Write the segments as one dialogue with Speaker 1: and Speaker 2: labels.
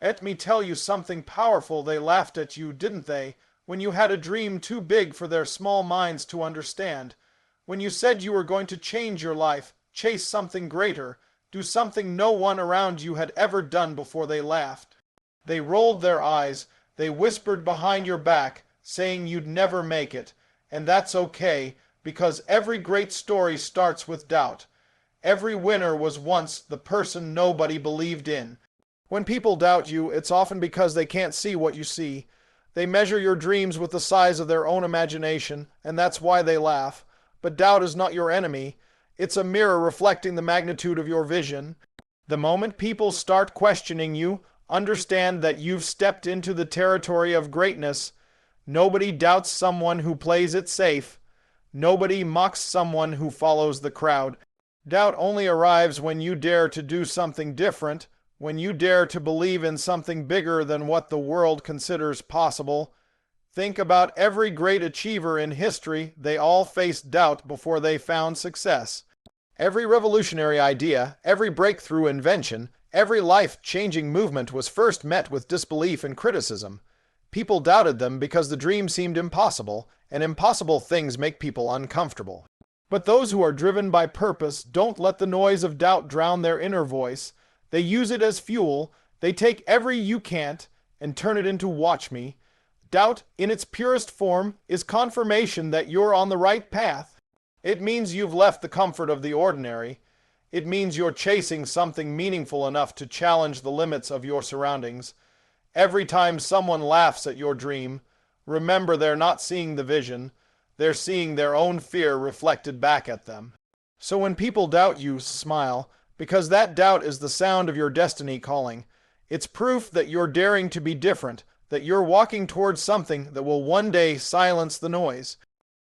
Speaker 1: Let me tell you something powerful. They laughed at you, didn't they, when you had a dream too big for their small minds to understand? When you said you were going to change your life, chase something greater, do something no one around you had ever done before, they laughed. They rolled their eyes, they whispered behind your back, saying you'd never make it. And that's okay, because every great story starts with doubt. Every winner was once the person nobody believed in. When people doubt you, it's often because they can't see what you see. They measure your dreams with the size of their own imagination, and that's why they laugh. But doubt is not your enemy. It's a mirror reflecting the magnitude of your vision. The moment people start questioning you, understand that you've stepped into the territory of greatness. Nobody doubts someone who plays it safe. Nobody mocks someone who follows the crowd. Doubt only arrives when you dare to do something different, when you dare to believe in something bigger than what the world considers possible. Think about every great achiever in history. They all faced doubt before they found success. Every revolutionary idea, every breakthrough invention, every life-changing movement was first met with disbelief and criticism. People doubted them because the dream seemed impossible, and impossible things make people uncomfortable. But those who are driven by purpose don't let the noise of doubt drown their inner voice. They use it as fuel. They take every "you can't" and turn it into "watch me." Doubt, in its purest form, is confirmation that you're on the right path. It means you've left the comfort of the ordinary. It means you're chasing something meaningful enough to challenge the limits of your surroundings. Every time someone laughs at your dream, remember they're not seeing the vision. They're seeing their own fear reflected back at them. So when people doubt you, smile, because that doubt is the sound of your destiny calling. It's proof that you're daring to be different, that you're walking towards something that will one day silence the noise.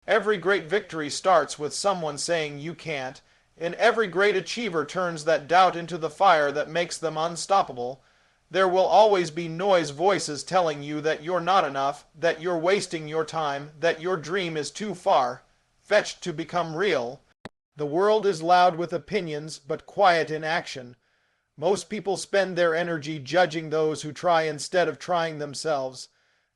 Speaker 1: Every great victory starts with someone saying you can't, and every great achiever turns that doubt into the fire that makes them unstoppable. There will always be noise voices telling you that you're not enough, that you're wasting your time, that your dream is too far fetched to become real. The world is loud with opinions, but quiet in action. Most people spend their energy judging those who try instead of trying themselves.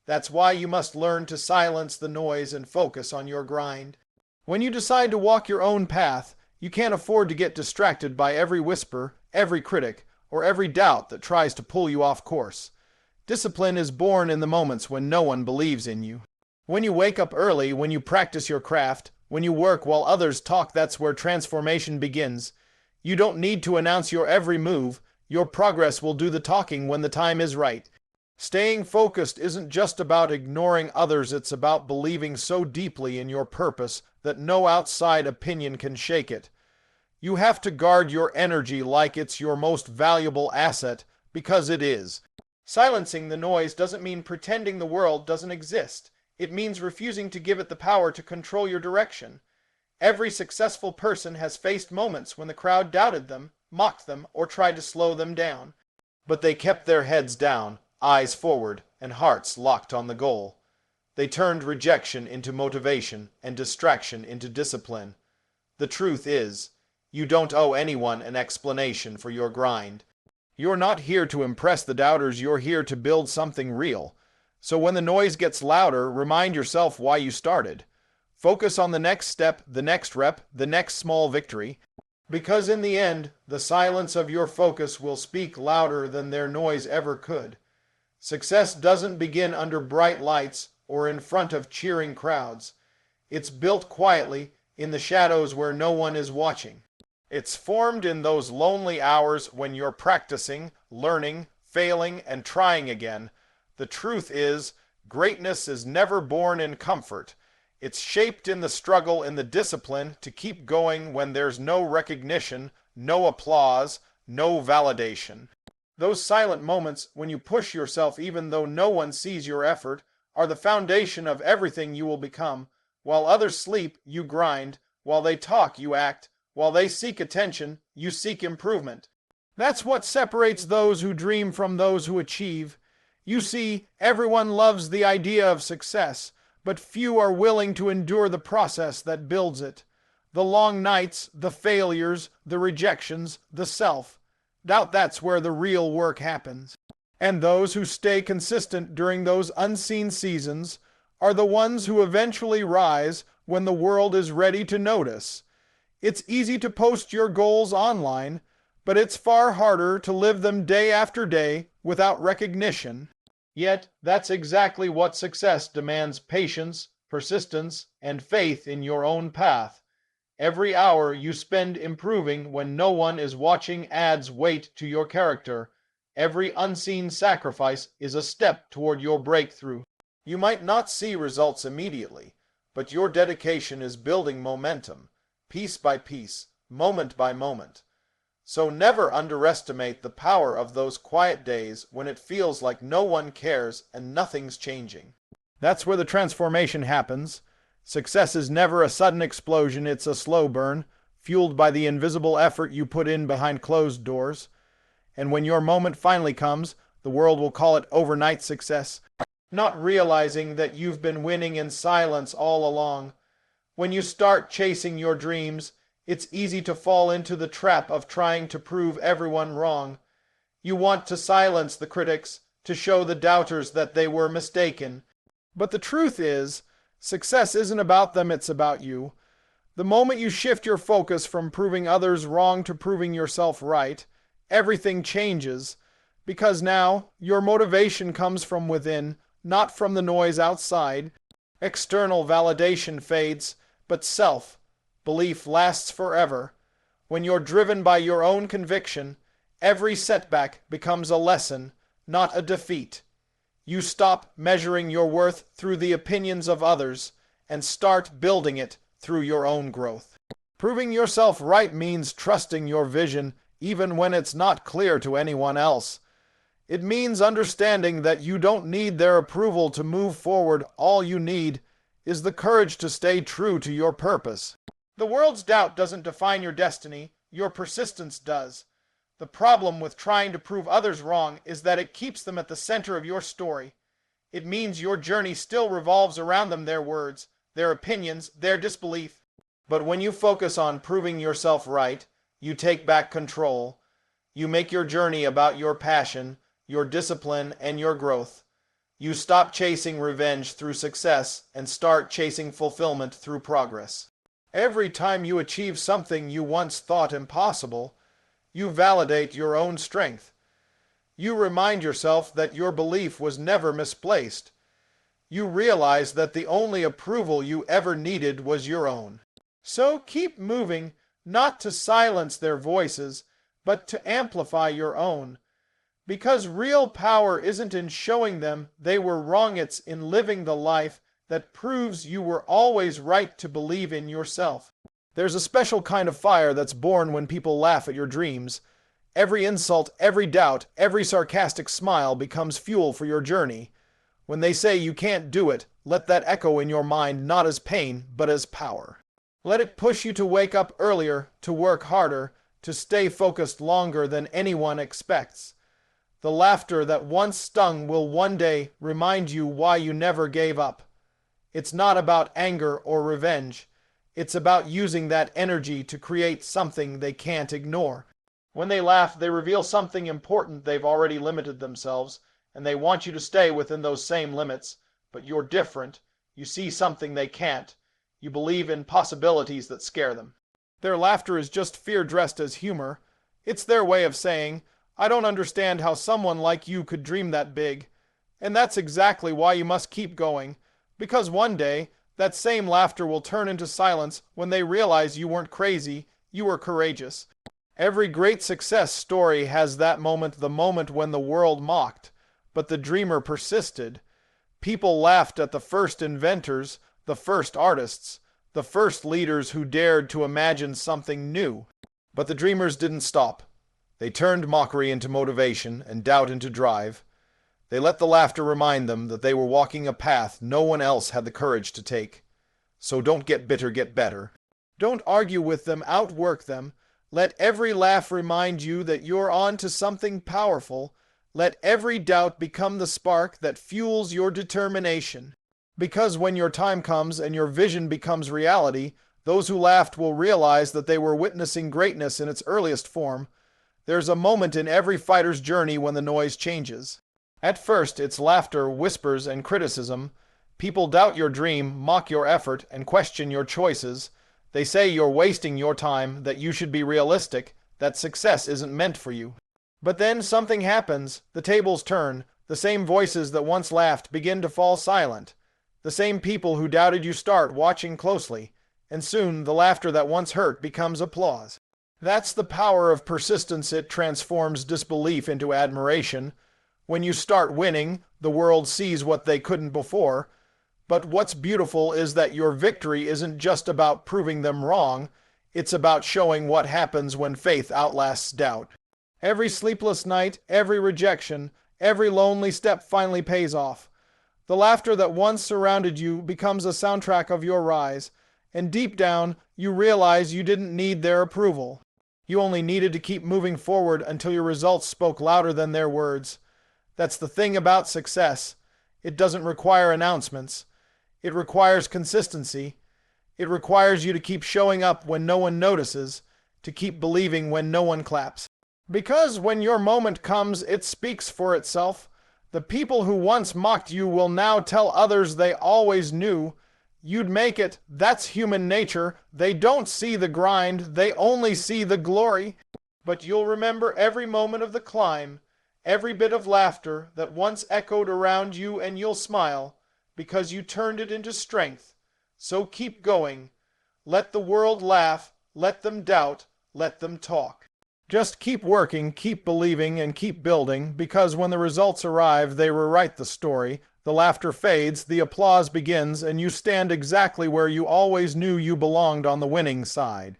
Speaker 1: That's why you must learn to silence the noise and focus on your grind. When you decide to walk your own path, you can't afford to get distracted by every whisper, every critic, or every doubt that tries to pull you off course. Discipline is born in the moments when no one believes in you. When you wake up early, when you practice your craft, when you work while others talk, that's where transformation begins. You don't need to announce your every move. Your progress will do the talking when the time is right. Staying focused isn't just about ignoring others, it's about believing so deeply in your purpose that no outside opinion can shake it. You have to guard your energy like it's your most valuable asset, because it is. Silencing the noise doesn't mean pretending the world doesn't exist. It means refusing to give it the power to control your direction. Every successful person has faced moments when the crowd doubted them, mocked them, or tried to slow them down. But they kept their heads down, eyes forward, and hearts locked on the goal. They turned rejection into motivation and distraction into discipline. The truth is, you don't owe anyone an explanation for your grind. You're not here to impress the doubters, you're here to build something real. So when the noise gets louder, remind yourself why you started. Focus on the next step, the next rep, the next small victory. Because in the end, the silence of your focus will speak louder than their noise ever could. Success doesn't begin under bright lights or in front of cheering crowds. It's built quietly in the shadows where no one is watching. It's formed in those lonely hours when you're practicing, learning, failing, and trying again. The truth is, greatness is never born in comfort. It's shaped in the struggle, in the discipline to keep going when there's no recognition, no applause, no validation. Those silent moments when you push yourself even though no one sees your effort are the foundation of everything you will become. While others sleep, you grind. While they talk, you act. While they seek attention, you seek improvement. That's what separates those who dream from those who achieve. You see, everyone loves the idea of success, but few are willing to endure the process that builds it. The long nights, the failures, the rejections, the self. Doubt that's where the real work happens. And those who stay consistent during those unseen seasons are the ones who eventually rise when the world is ready to notice. It's easy to post your goals online, but it's far harder to live them day after day without recognition. Yet, that's exactly what success demands: patience, persistence, and faith in your own path. Every hour you spend improving when no one is watching adds weight to your character. Every unseen sacrifice is a step toward your breakthrough. You might not see results immediately, but your dedication is building momentum, piece by piece, moment by moment. So never underestimate the power of those quiet days when it feels like no one cares and nothing's changing. That's where the transformation happens. Success is never a sudden explosion, it's a slow burn, fueled by the invisible effort you put in behind closed doors. And when your moment finally comes, the world will call it overnight success, not realizing that you've been winning in silence all along. When you start chasing your dreams, it's easy to fall into the trap of trying to prove everyone wrong. You want to silence the critics, to show the doubters that they were mistaken. But the truth is, success isn't about them, it's about you. The moment you shift your focus from proving others wrong to proving yourself right, everything changes, because now your motivation comes from within, not from the noise outside. External validation fades, but self-belief lasts forever. When you're driven by your own conviction, every setback becomes a lesson, not a defeat. You stop measuring your worth through the opinions of others and start building it through your own growth. Proving yourself right means trusting your vision even when it's not clear to anyone else. It means understanding that you don't need their approval to move forward. All you need is the courage to stay true to your purpose. The world's doubt doesn't define your destiny, your persistence does. The problem with trying to prove others wrong is that it keeps them at the center of your story. It means your journey still revolves around them, their words, their opinions, their disbelief. But when you focus on proving yourself right, you take back control. You make your journey about your passion, your discipline, and your growth. You stop chasing revenge through success and start chasing fulfillment through progress. Every time you achieve something you once thought impossible, you validate your own strength. You remind yourself that your belief was never misplaced. You realize that the only approval you ever needed was your own. So keep moving, not to silence their voices, but to amplify your own. Because real power isn't in showing them they were wrong, it's in living the life that proves you were always right to believe in yourself. There's a special kind of fire that's born when people laugh at your dreams. Every insult, every doubt, every sarcastic smile becomes fuel for your journey. When they say you can't do it, let that echo in your mind not as pain, but as power. Let it push you to wake up earlier, to work harder, to stay focused longer than anyone expects. The laughter that once stung will one day remind you why you never gave up. It's not about anger or revenge. It's about using that energy to create something they can't ignore. When they laugh, they reveal something important. They've already limited themselves, and they want you to stay within those same limits. But you're different. You see something they can't. You believe in possibilities that scare them. Their laughter is just fear dressed as humor. It's their way of saying, I don't understand how someone like you could dream that big. And that's exactly why you must keep going. Because one day, that same laughter will turn into silence when they realize you weren't crazy, you were courageous. Every great success story has that moment, the moment when the world mocked, but the dreamer persisted. People laughed at the first inventors, the first artists, the first leaders who dared to imagine something new. But the dreamers didn't stop. They turned mockery into motivation and doubt into drive. They let the laughter remind them that they were walking a path no one else had the courage to take. So don't get bitter, get better. Don't argue with them, outwork them. Let every laugh remind you that you're on to something powerful. Let every doubt become the spark that fuels your determination. Because when your time comes and your vision becomes reality, those who laughed will realize that they were witnessing greatness in its earliest form. There's a moment in every fighter's journey when the noise changes. At first, it's laughter, whispers, and criticism. People doubt your dream, mock your effort, and question your choices. They say you're wasting your time, that you should be realistic, that success isn't meant for you. But then something happens, the tables turn, the same voices that once laughed begin to fall silent. The same people who doubted you start watching closely, and soon the laughter that once hurt becomes applause. That's the power of persistence. It transforms disbelief into admiration. When you start winning, the world sees what they couldn't before. But what's beautiful is that your victory isn't just about proving them wrong, it's about showing what happens when faith outlasts doubt. Every sleepless night, every rejection, every lonely step finally pays off. The laughter that once surrounded you becomes a soundtrack of your rise, and deep down, you realize you didn't need their approval. You only needed to keep moving forward until your results spoke louder than their words. That's the thing about success. It doesn't require announcements. It requires consistency. It requires you to keep showing up when no one notices, to keep believing when no one claps. Because when your moment comes, it speaks for itself. The people who once mocked you will now tell others they always knew you'd make it. That's human nature. They don't see the grind, they only see the glory. But you'll remember every moment of the climb, every bit of laughter that once echoed around you, and you'll smile because you turned it into strength. So keep going. Let the world laugh, let them doubt, let them talk. Just keep working, keep believing, and keep building, because when the results arrive, they rewrite the story. The laughter fades, the applause begins, and you stand exactly where you always knew you belonged, on the winning side.